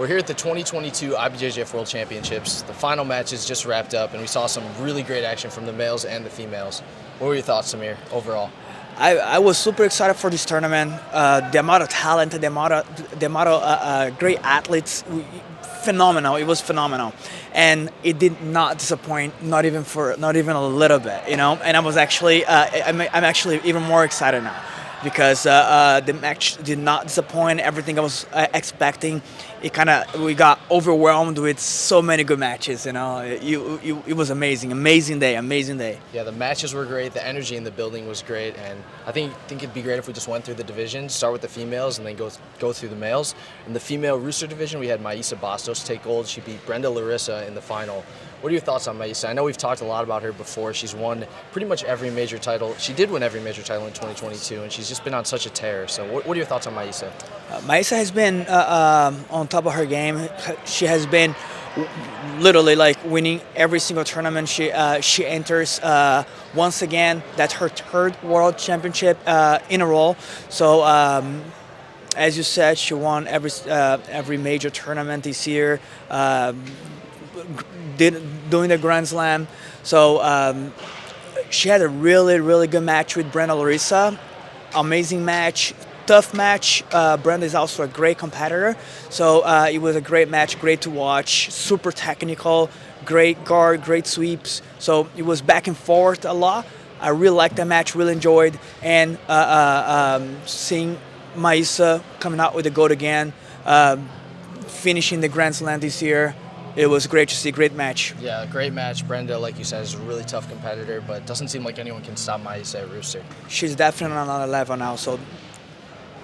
We're here at the 2022 IBJJF World Championships. The final matches just wrapped up, and we saw some really great action from the males and the females. What were your thoughts, Samir, overall? I was super excited for this tournament. The amount of talent, the amount of great athletes, phenomenal. It was phenomenal, and it did not disappoint, not even a little bit, you know. And I was actually, I'm actually even more excited now because the match did not disappoint. Everything I was expecting, we got overwhelmed with so many good matches. You know, it was amazing day. Yeah, the matches were great. The energy in the building was great, and I think it'd be great if we just went through the divisions, start with the females, and then go through the males. In the female rooster division, we had Maisa Bastos take gold. She beat Brenda Larissa in the final. What are your thoughts on Maisa? I know we've talked a lot about her before. She's won pretty much every major title. She did win every major title in 2022, and she's just been on such a tear. So what are your thoughts on Maisa? Maisa has been on top of her game. She has been literally like winning every single tournament she enters. Once again, that's her third world championship in a row. So as you said, she won every major tournament this year. Doing the Grand Slam. So she had a really good match with Brenda Larissa. Amazing match, tough match. Brenda is also a great competitor. So it was a great match, great to watch, super technical, great guard, great sweeps. So it was back and forth a lot. I really liked that match, really enjoyed. And seeing Maisa coming out with the gold again, finishing the Grand Slam this year, it was great to see. Great match. Yeah, great match. Brenda, like you said, is a really tough competitor, but it doesn't seem like anyone can stop Maisa at Rooster. She's definitely on another level now. So,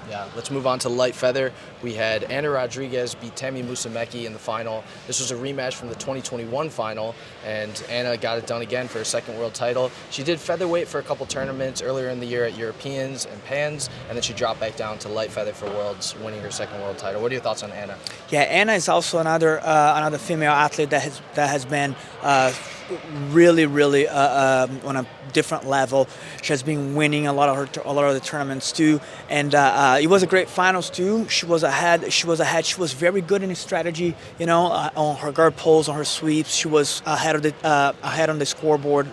yeah, let's move on to light feather. We had Anna Rodriguez beat Tammy Musameki in the final. This was a rematch from the 2021 final, and Anna got it done again for her second world title. She did featherweight for a couple tournaments earlier in the year at Europeans and Pans, and then she dropped back down to light feather for Worlds, winning her second world title. What are your thoughts on Anna? Yeah, Anna is also another female athlete that has been really on a different level. She has been winning a lot of the tournaments too, and it was a great finals too. She was ahead. She was very good in strategy. You know, on her guard pulls, on her sweeps. She was ahead on the scoreboard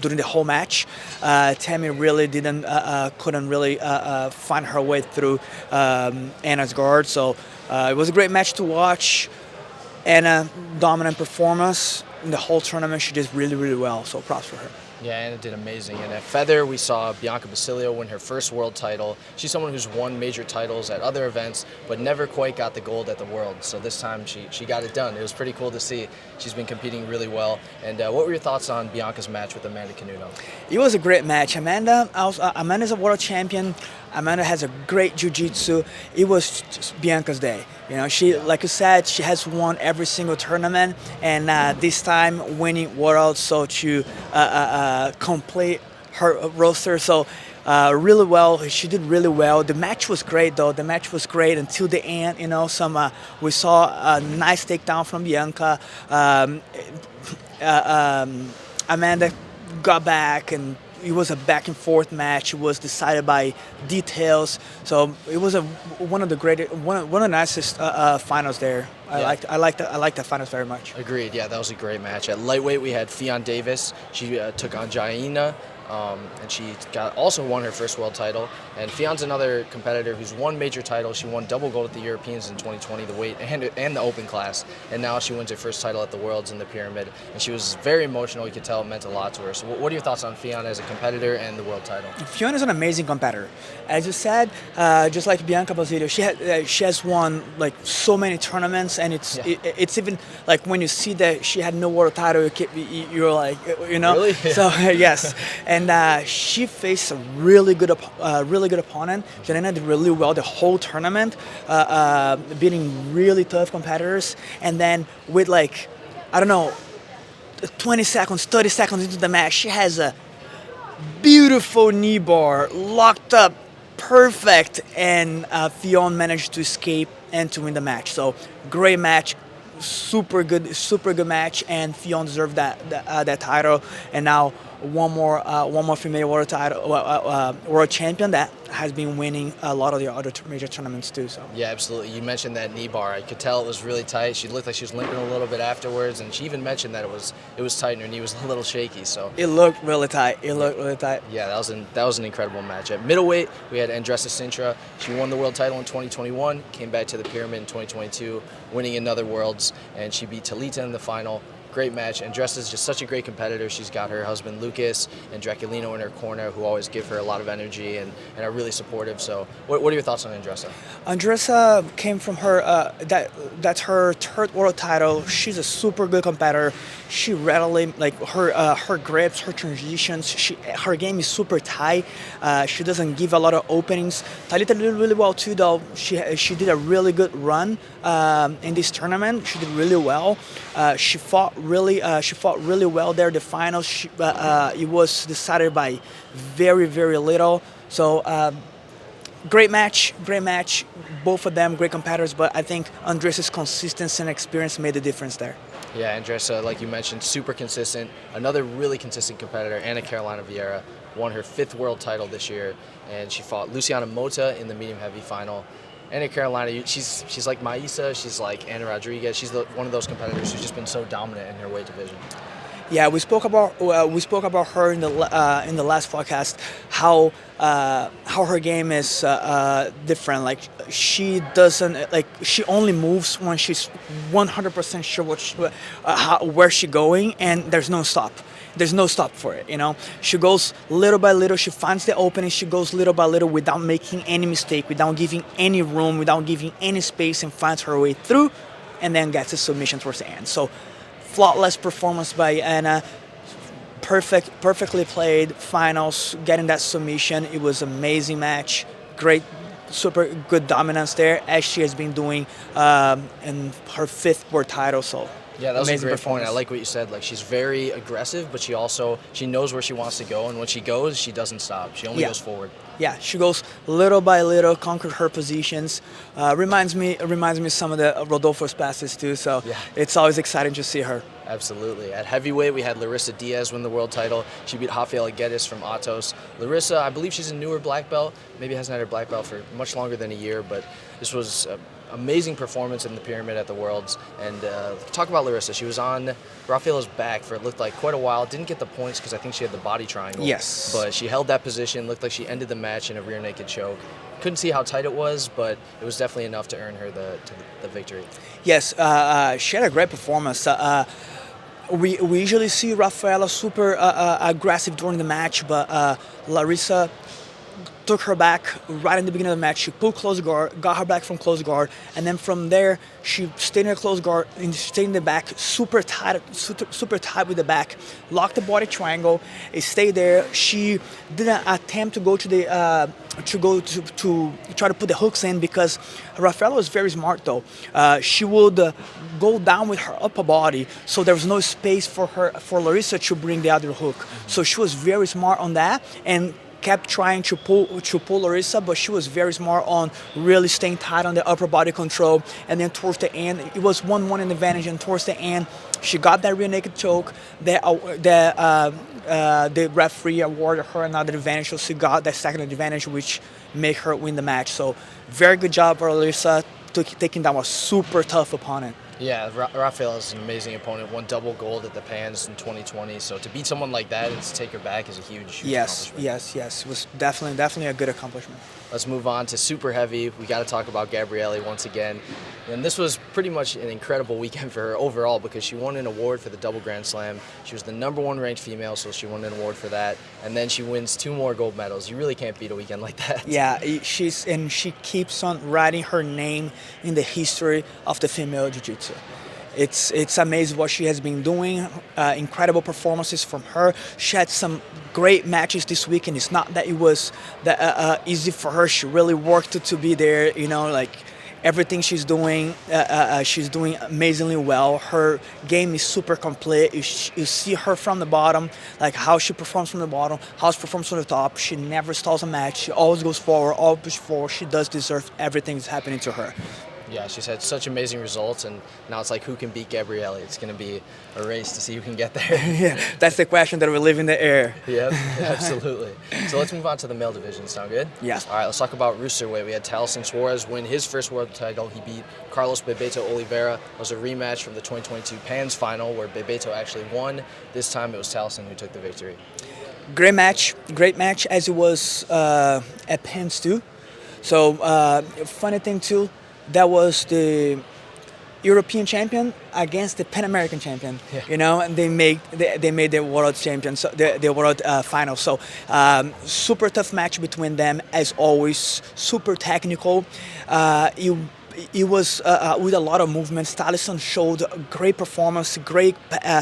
during the whole match. Tammy really couldn't really find her way through Anna's guard. So it was a great match to watch. Anna, dominant performance in the whole tournament. She did really well. So props for her. Yeah, Anna did amazing. And at feather, we saw Bianca Basilio win her first world title. She's someone who's won major titles at other events, but never quite got the gold at the Worlds. So this time she got it done. It was pretty cool to see. She's been competing really well. And what were your thoughts on Bianca's match with Amanda Canuto? It was a great match. Amanda's a world champion. Amanda has a great jiu-jitsu. It was just Bianca's day. You know, she, like you said, she has won every single tournament, and this time winning Worlds, so to complete her roster. So really well. She did really well. The match was great, though. The match was great until the end. You know, we saw a nice takedown from Bianca. Amanda got back, and it was a back and forth match. It was decided by details. So it was one of the nicest finals there. Yeah. I liked the finals very much. Agreed. Yeah, that was a great match. At lightweight, we had Theon Davis. She took on Jaina. And she also won her first world title. And Fion's another competitor who's won major titles. She won double gold at the Europeans in 2020, the weight and the open class. And now she wins her first title at the Worlds in the pyramid. And she was very emotional. You could tell it meant a lot to her. So what are your thoughts on Fianna as a competitor and the world title? Fianna is an amazing competitor. As you said, just like Bianca Basilio, she has won like so many tournaments, and it's even like when you see that she had no world title, you're like, you know. Really? Yeah. So yes. And she faced a really good opponent. Jelena did really well the whole tournament, beating really tough competitors. And then with 20 seconds, 30 seconds into the match, she has a beautiful knee bar, locked up, perfect, and Theon managed to escape and to win the match. So great match. Super good match, and Theon deserved that title. And now one more female world title, world champion that has been winning a lot of the other major tournaments too. So Yeah, absolutely. You mentioned that knee bar. I could tell it was really tight. She looked like she was limping a little bit afterwards, and she even mentioned that it was tight and her knee was a little shaky. So it looked really tight. yeah, that was an incredible match. At middleweight, we had Andressa Sintra. She won the world title in 2021, came back to the pyramid in 2022, winning another Worlds, and she beat Talita in the final. Great match. Andressa's just such a great competitor. She's got her husband Lucas and Draculino in her corner, who always give her a lot of energy and are really supportive. So, what are your thoughts on Andressa? Andressa came from her. That's her third world title. She's a super good competitor. She readily her grips, her transitions. Her game is super tight. She doesn't give a lot of openings. Talita did really well too, though. She did a really good run in this tournament. She did really well. She fought really well there. The finals, it was decided by very, very little. So great match. Both of them great competitors, but I think Andressa's consistency and experience made the difference there. Yeah, Andressa, like you mentioned, super consistent. Another really consistent competitor, Ana Carolina Vieira, won her 5th world title this year, and she fought Luciana Mota in the medium heavy final. Ana Carolina, she's like Maisa, she's like Ana Rodriguez. She's one of those competitors who's just been so dominant in her weight division. Yeah, we spoke about her in the last podcast, how her game is different. Like she only moves when she's 100% sure where she's going, and there's no stop. There's no stop for it, you know. She goes little by little. She finds the opening. She goes little by little without making any mistake, without giving any room, without giving any space, and finds her way through, and then gets a submission towards the end. So, flawless performance by Ana. Perfectly played. Finals, getting that submission. It was an amazing match. Great, super good dominance there, as she has been doing in her 5th world title. So. Yeah, that was a great point. I like what you said. Like, she's very aggressive, but she knows where she wants to go, and when she goes, she doesn't stop. She only goes forward. Yeah, she goes little by little, conquer her positions. Reminds me some of the Rodolfo's passes too. So it's always exciting to see her. Absolutely. At heavyweight, we had Larissa Diaz win the world title. She beat Rafaela Guedes from Atos. Larissa, I believe she's a newer black belt. Maybe hasn't had her black belt for much longer than a year, but this was amazing performance in the pyramid at the Worlds. And talk about Larissa. She was on Rafaela's back for it looked like quite a while. Didn't get the points because I think she had the body triangle. Yes. But she held that position. Looked like she ended the match in a rear naked choke. Couldn't see how tight it was, but it was definitely enough to earn her the victory. Yes, she had a great performance. We usually see Rafaela super aggressive during the match, but Larissa took her back right in the beginning of the match. She pulled close guard, got her back from close guard, and then from there she stayed in her close guard and stayed in the back, super tight with the back, locked the body triangle, it stayed there. She didn't attempt to go to the to try to put the hooks in, because Rafaela was very smart though. She would go down with her upper body, so there was no space for Larissa to bring the other hook. So she was very smart on that and kept trying to pull Larissa, but she was very smart on really staying tight on the upper body control. And then towards the end, it was 1-1 in advantage, and towards the end, she got that rear naked choke. The referee awarded her another advantage, so she got that second advantage, which made her win the match. So very good job for Larissa taking down a super tough opponent. Yeah, Rafael is an amazing opponent. Won double gold at the Pans in 2020. So to beat someone like that and to take her back is a huge accomplishment. Yes. It was definitely a good accomplishment. Let's move on to super heavy. We got to talk about Gabriele once again. And this was pretty much an incredible weekend for her overall, because she won an award for the double Grand Slam. She was the #1 ranked female, so she won an award for that. And then she wins 2 more gold medals. You really can't beat a weekend like that. Yeah, she keeps on writing her name in the history of the female jiu-jitsu. It's amazing what she has been doing. Incredible performances from her. She had some great matches this week, and it's not that it was that easy for her. She really worked to be there. You know, like everything she's doing amazingly well. Her game is super complete. You see her from the bottom, like how she performs from the bottom, how she performs from the top. She never stalls a match. She always goes forward, always push forward. She does deserve everything that's happening to her. Yeah, she's had such amazing results, and now it's like who can beat Gabrielle? It's going to be a race to see who can get there. Yeah, that's the question that we live in the air. Yep, absolutely. So let's move on to the male division. Sound good? Yes. All right, let's talk about Roosterweight. We had Taliesin Suarez win his first world title. He beat Carlos Bebeto Oliveira. It was a rematch from the 2022 PANS final where Bebeto actually won. This time it was Taliesin who took the victory. Great match, as it was at PANS too. So funny thing too, that was the European champion against the Pan American champion, and they made the world champion, so the world final. So super tough match between them as always, super technical. It was with a lot of movements. Taliesin showed a great performance, great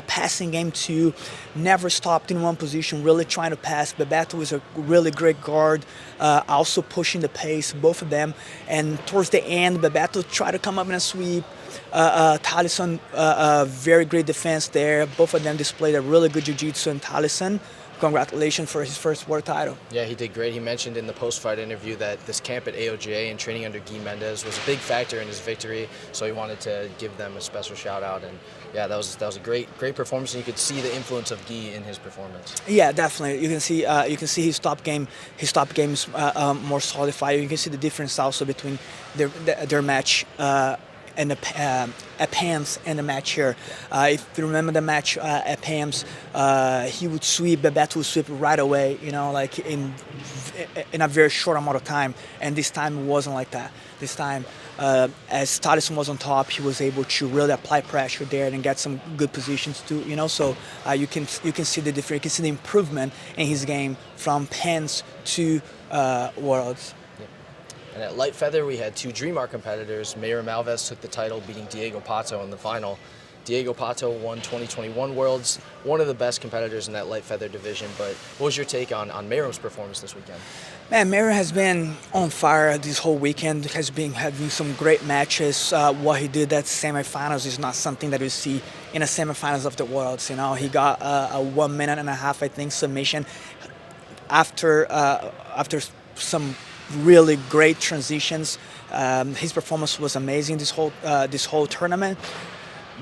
passing game too. Never stopped in one position, really trying to pass. Bebeto was a really great guard, also pushing the pace, both of them. And towards the end, Bebeto tried to come up in a sweep. Taliesin, very great defense there. Both of them displayed a really good jiu-jitsu, and Taliesin, congratulations for his first world title. Yeah, he did great. He mentioned in the post-fight interview that this camp at AOJA and training under Guy Mendez was a big factor in his victory, so he wanted to give them a special shout-out. And yeah, that was a great performance, and you could see the influence of Guy in his performance. Yeah, definitely. You can see his top game is more solidified. You can see the difference also between their match. And at PAMS and the match here. If you remember the match at PAMS, he would sweep, Bebeto would sweep right away, like in a very short amount of time. And this time it wasn't like that. This time, as Taliesin was on top, he was able to really apply pressure there and get some good positions too, So you can see the difference, you can see the improvement in his game from PAMS to Worlds. And at light feather, we had two Dreamart competitors. Mayra Malvez took the title, beating Diego Pato in the final. Diego Pato won 2021 Worlds, one of the best competitors in that light feather division. But what was your take on Mayra's performance this weekend? Man, Mayra has been on fire this whole weekend. Has been having some great matches. What he did at semifinals is not something that we see in the semifinals of the Worlds. He got a 1 minute and a half, I think, submission after some really great transitions. His performance was amazing this whole tournament.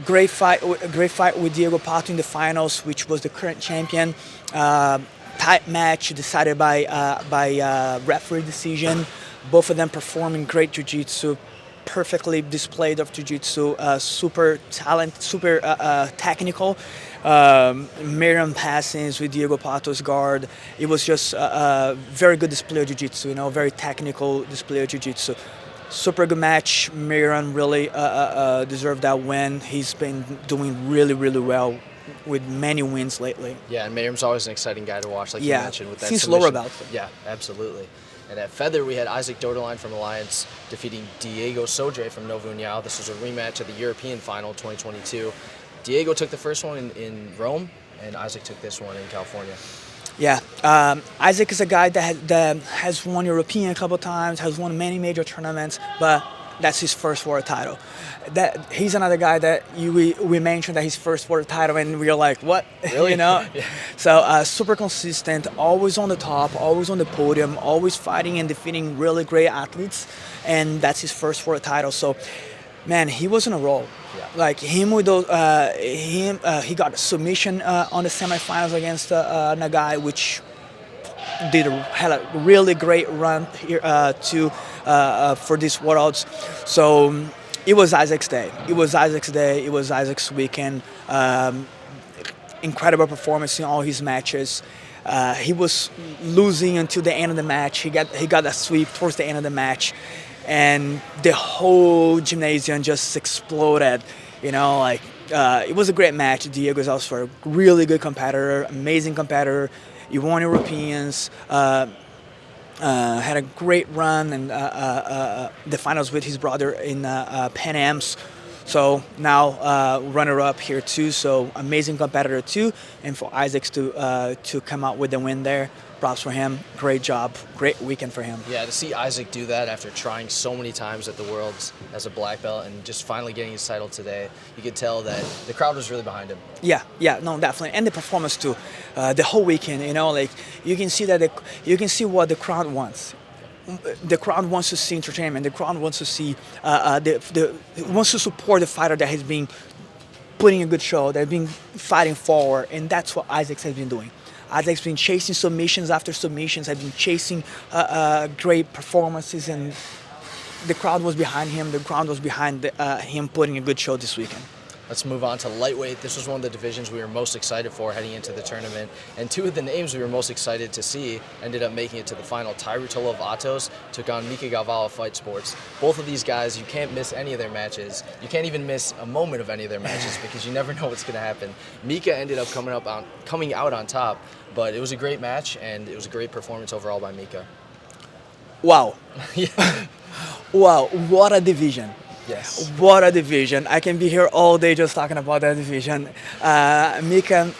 Great fight with Diego Pato in the finals, which was the current champion. Tight match decided by referee decision. Both of them performing great jiu-jitsu, perfectly displayed of jiu-jitsu, super technical. Miriam passings with Diego Pato's guard. It was just a very good display of jiu-jitsu, very technical display of jiu-jitsu. Super good match. Miriam really deserved that win. He's been doing really, really well with many wins lately. Yeah, and Miriam's always an exciting guy to watch, like you mentioned. With that he's submission. lower belt. Yeah, absolutely. And at feather, we had Isaac Doderlein from Alliance defeating Diego Sodre from Novo União. This was a rematch of the European final 2022. Diego took the first one in Rome, and Isaac took this one in California. Yeah, Isaac is a guy that has won European a couple times, has won many major tournaments, but that's his first world title. He's another guy that we mentioned that his first world title, and we are like, what? Really? Yeah. So super consistent, always on the top, always on the podium, always fighting and defeating really great athletes, and that's his first world title. So, man, he was in a roll. Yeah. Like him with those, he got a submission on the semifinals against Nagai, which had a really great run here for these Worlds. So it was Isaac's day. It was Isaac's weekend. Incredible performance in all his matches. He was losing until the end of the match. He got a sweep towards the end of the match, and the whole gymnasium just exploded. It was a great match. Diego is also a really good competitor, amazing competitor. He won Europeans, had a great run, and the finals with his brother in Pan Am's. So now runner-up here too. So amazing competitor too, and for Isaacs to come out with the win there. Props for him. Great job. Great weekend for him. Yeah, to see Isaac do that after trying so many times at the Worlds as a black belt and just finally getting his title today, you could tell that the crowd was really behind him. Yeah, no, definitely, and the performance too. The whole weekend, you can see what the crowd wants. the crowd wants to see entertainment. The crowd wants to see wants to support the fighter that has been putting a good show, that has been fighting forward, and that's what Isaac has been doing. Isaac's been chasing submissions after submissions, has been chasing great performances, and the crowd was behind him. The crowd was behind him putting a good show this weekend. Let's move on to lightweight. This was one of the divisions we were most excited for heading into the tournament. And two of the names we were most excited to see ended up making it to the final. Tyrutolo of Atos took on Mika Galvao of Fight Sports. Both of these guys, you can't miss any of their matches. You can't even miss a moment of any of their matches because you never know what's going to happen. Mika ended up coming out on top, but it was a great match, and it was a great performance overall by Mika. Wow. Yeah. Wow, what a division. Yes. What a division. I can be here all day just talking about that division. Mika,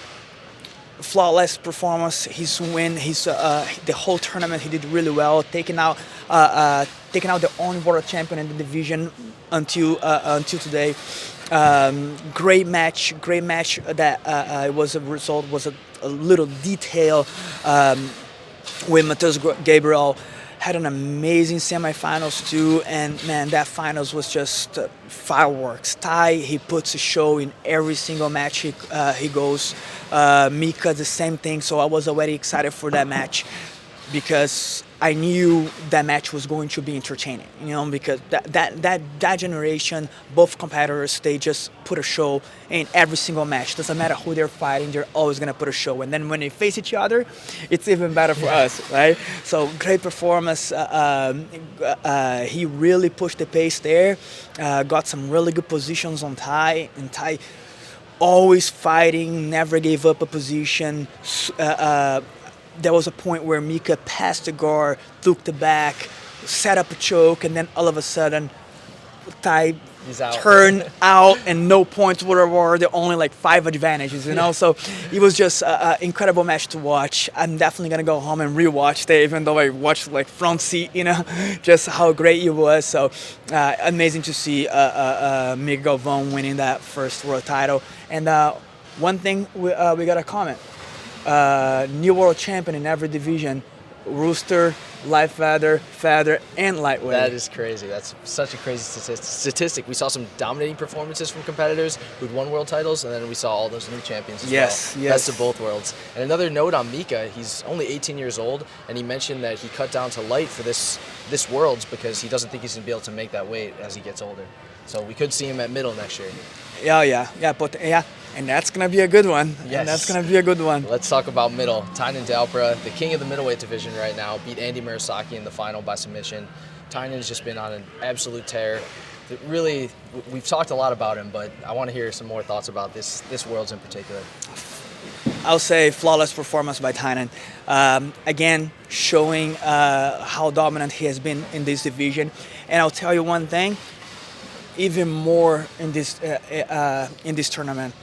flawless performance. His win, the whole tournament, he did really well, taking out the only world champion in the division until today. Great match. That it was a result, was a little detail with Matheus Gabriel. Had an amazing semifinals too, and man, that finals was just fireworks. Ty, he puts a show in every single match he goes. Mika, the same thing. So I was already excited for that match because I knew that match was going to be entertaining. You know, because that generation, both competitors, they just put a show in every single match. Doesn't matter who they're fighting, they're always gonna put a show. And then when they face each other, it's even better for us, right? So great performance. He really pushed the pace there. Got some really good positions on Ty, and Ty always fighting, never gave up a position. There was a point where Mika passed the guard, took the back, set up a choke, and then all of a sudden, Ty turned out and no points were there, only like 5 advantages, you know? So it was just an incredible match to watch. I'm definitely going to go home and rewatch it, even though I watched like front seat, you know, just how great it was. So amazing to see Mika Galvão winning that first world title. And one thing we got to comment. New world champion in every division, rooster, light feather, and lightweight. That is crazy. That's such a crazy statistic. We saw some dominating performances from competitors who'd won world titles, and then we saw all those new champions as well. Yes. Best of both worlds. And another note on Mika, he's only 18 years old, and he mentioned that he cut down to light for this Worlds because he doesn't think he's going to be able to make that weight as he gets older. So we could see him at middle next year. Yeah. And that's going to be a good one. Yes. And that's going to be a good one. Let's talk about middle. Tynan Dalpra, the king of the middleweight division right now, beat Andy Murasaki in the final by submission. Tynan's just been on an absolute tear. Really, we've talked a lot about him, but I want to hear some more thoughts about this Worlds in particular. I'll say flawless performance by Tynan. Again, showing how dominant he has been in this division. And I'll tell you one thing, even more in this tournament.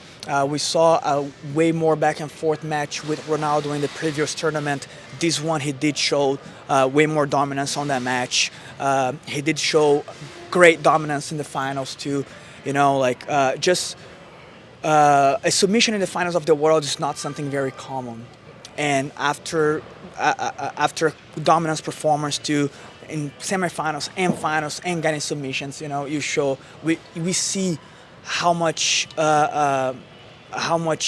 We saw a way more back and forth match with Ronaldo in the previous tournament. This one he did show way more dominance on that match. He did show great dominance in the finals too. You know, like just a submission in the finals of the world is not something very common. And after dominance performance too, in semifinals and finals and getting submissions, you know, we see how much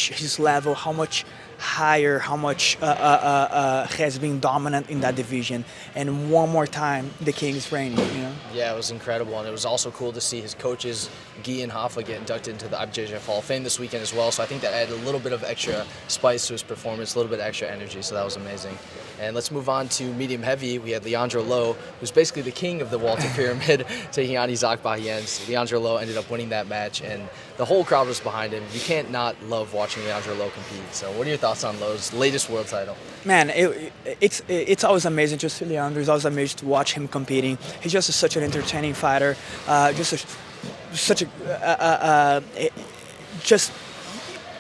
his level, how much higher, how much has been dominant in that division. And one more time, the king is reigning, you know? Yeah, it was incredible. And it was also cool to see his coaches, Guy and Hoffa, get inducted into the IBJJF Hall of Fame this weekend as well. So I think that added a little bit of extra spice to his performance, a little bit of extra energy. So that was amazing. And let's move on to medium heavy. We had Leandro Lo, who's basically the king of the Walter Pyramid, taking on Isaac Bahiennes. Leandro Lo ended up winning that match, and the whole crowd was behind him. You can't not love watching Leandro Lo compete. So what are your thoughts on Lo's latest world title? Man, it's always amazing to see Leandro. It's always amazing to watch him competing. He's just such an entertaining fighter.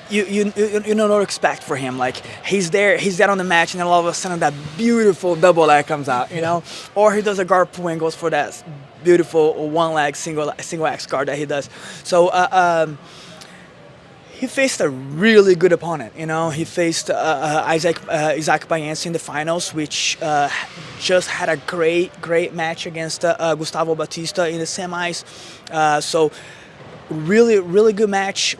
You don't know what to expect for him. Like he's there on the match, and then all of a sudden that beautiful double leg comes out, you know, or he does a guard pull and goes for that beautiful one leg single X guard that he does. So He faced a really good opponent. You know, he faced Isaac Bayense in the finals, which just had a great match against Gustavo Batista in the semis. So really good match.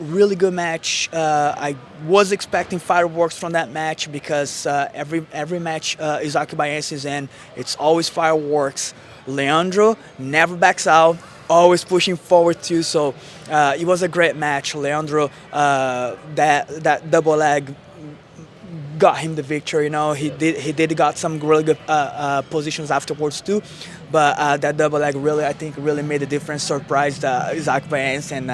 I was expecting fireworks from that match because every match Isaac Bayense is in, it's always fireworks. Leandro never backs out, always pushing forward too. So it was a great match. Leandro, that double leg got him the victory. You know, he did got some really good positions afterwards too. But that double leg I think really made a difference. Surprised Isaac Bayense and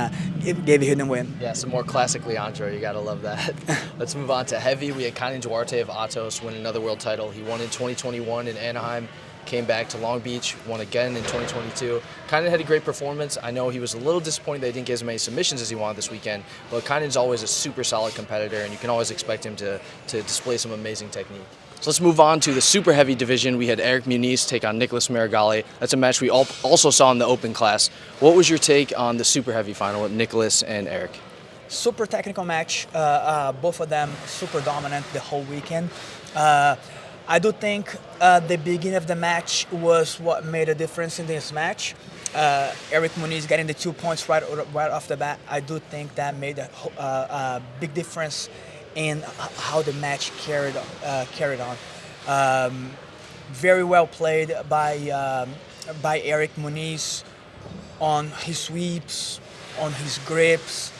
gave him the win. Yeah, some more classic Leandro. You gotta love that. Let's move on to heavy. We had Connie Duarte of Atos win another world title. He won in 2021 in Anaheim. Came back to Long Beach, won again in 2022. Kind of had a great performance. I know he was a little disappointed that he didn't get as many submissions as he wanted this weekend, but Kanan's always a super solid competitor, and you can always expect him to display some amazing technique. So let's move on to the super heavy division. We had Eric Muniz take on Nicholas Marigolli. That's a match we also saw in the open class. What was your take on the super heavy final with Nicholas and Eric? Super technical match. Both of them super dominant the whole weekend. I do think the beginning of the match was what made a difference in this match. Eric Muniz getting the 2 points right off the bat. I do think that made a big difference in how the match carried on. Very well played by Eric Muniz on his sweeps, on his grips.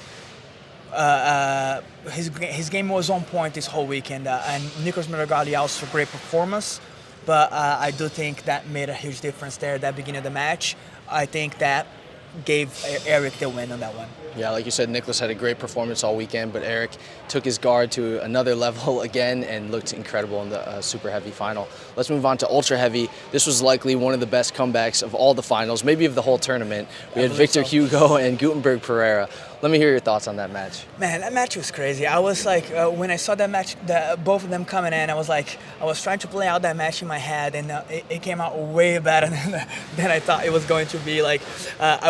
His game was on point this whole weekend, and Nicholas Marigolli also great performance, but I do think that made a huge difference there at the beginning of the match. I think that gave Eric the win on that one. Yeah, like you said, Nicholas had a great performance all weekend, but Eric took his guard to another level again and looked incredible in the super heavy final. Let's move on to ultra heavy. This was likely one of the best comebacks of all the finals, maybe of the whole tournament. We had Victor Hugo and Gutenberg Pereira. Let me hear your thoughts on that match. Man, that match was crazy. I was like, when I saw that match, both of them coming in, I was trying to play out that match in my head, and it came out way better than I thought it was going to be. Like, I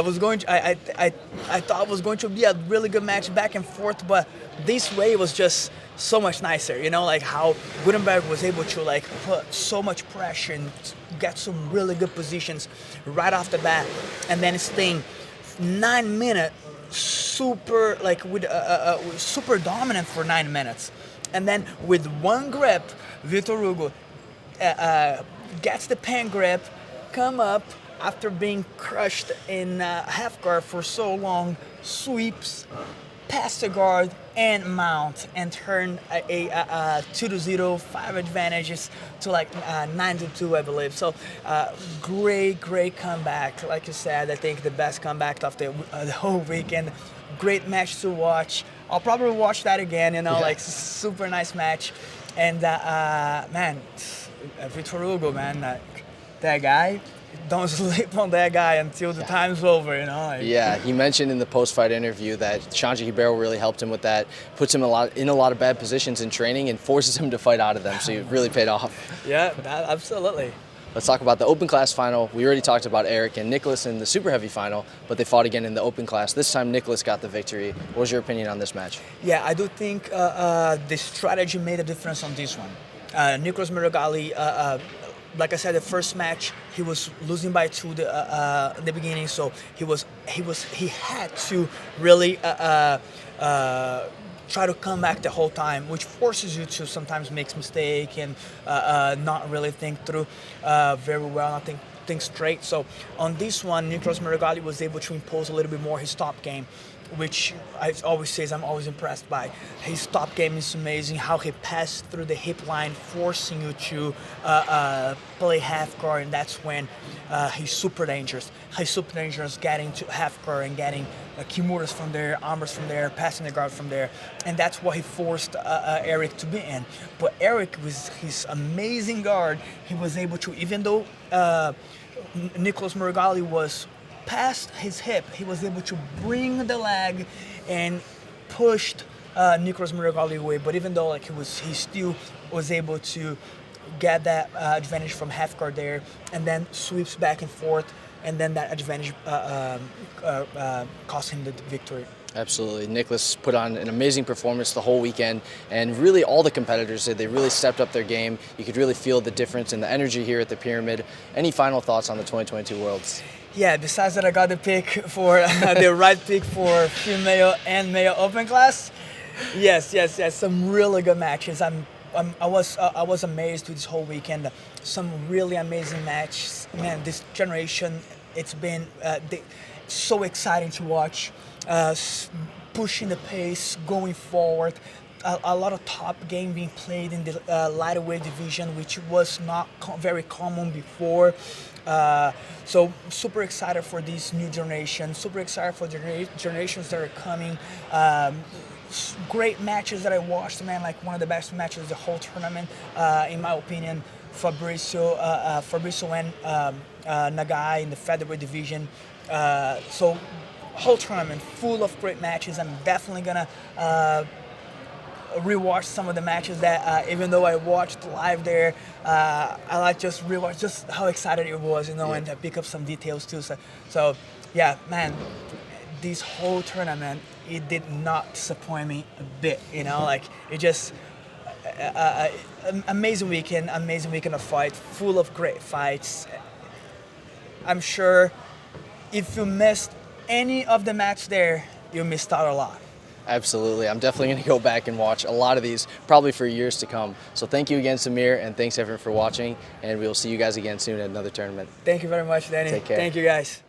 thought it was going to be a really good match back and forth, but this way it was just so much nicer. You know, like how Gutenberg was able to like put so much pressure and get some really good positions right off the bat, and then staying 9 minutes. Super super dominant for 9 minutes, and then with one grip, Victor Hugo gets the pen grip, come up after being crushed in half guard for so long, sweeps, pass the guard and mount, and turn a 2-0 5 advantages to like 9-2, I believe. So great comeback. Like you said, I think the best comeback of the whole weekend. Great match to watch. I'll probably watch that again. You know, like super nice match. And man, Victor Hugo, man, that guy. Don't sleep on that guy until the time's over, you know. Yeah, he mentioned in the post-fight interview that Chantre Ribeiro really helped him with that, puts him in a lot of bad positions in training and forces him to fight out of them, so it really paid off. Yeah, absolutely. Let's talk about the open class final. We already talked about Eric and Nicholas in the super heavy final, but they fought again in the open class. This time Nicholas got the victory. What was your opinion on this match? Yeah, I do think the strategy made a difference on this one. Nicholas Marigolli, like I said, the first match he was losing by 2 in the beginning, so he had to really try to come back the whole time, which forces you to sometimes make mistakes and not really think through very well, not think straight. So on this one, Nicholas Marigolli was able to impose a little bit more his top game, which I always say I'm always impressed by. His top game is amazing, how he passed through the hip line, forcing you to play half guard, and that's when he's super dangerous. He's super dangerous getting to half guard and getting kimuras from there, armors from there, passing the guard from there, and that's what he forced Eric to be in. But Eric, with his amazing guard, he was able to, even though Nicholas Marigolli was past his hip, he was able to bring the leg and pushed Nicholas Marigolli away. But even though like he still was able to get that advantage from half guard there, and then sweeps back and forth, and then that advantage cost him the victory. Absolutely. Nicholas put on an amazing performance the whole weekend, and really all the competitors did. They really stepped up their game. You could really feel the difference in the energy here at the Pyramid. Any final thoughts on the 2022 Worlds? Yeah, besides that I got the pick for the right pick for female and male open class. Yes, some really good matches. I was amazed with this whole weekend. Some really amazing matches. Man, this generation, it's been so exciting to watch. Pushing the pace, going forward. A lot of top game being played in the lighter weight division, which was not very common before. So super excited for this new generation. Super excited for the generations that are coming. Great matches that I watched, man. Like one of the best matches of the whole tournament, in my opinion. Fabrizio and Nagai in the featherweight division. So whole tournament full of great matches. I'm definitely gonna rewatch some of the matches that even though I watched live there, I like just rewatch just how excited it was, you know, and pick up some details too. So yeah, man, this whole tournament, it did not disappoint me a bit, you know, like it just amazing weekend of fight, full of great fights. I'm sure if you missed any of the match there, you missed out a lot. Absolutely. I'm definitely going to go back and watch a lot of these, probably for years to come. So thank you again, Samir, and thanks everyone for watching, and we will see you guys again soon at another tournament. Thank you very much, Danny. Take care. Thank you, guys.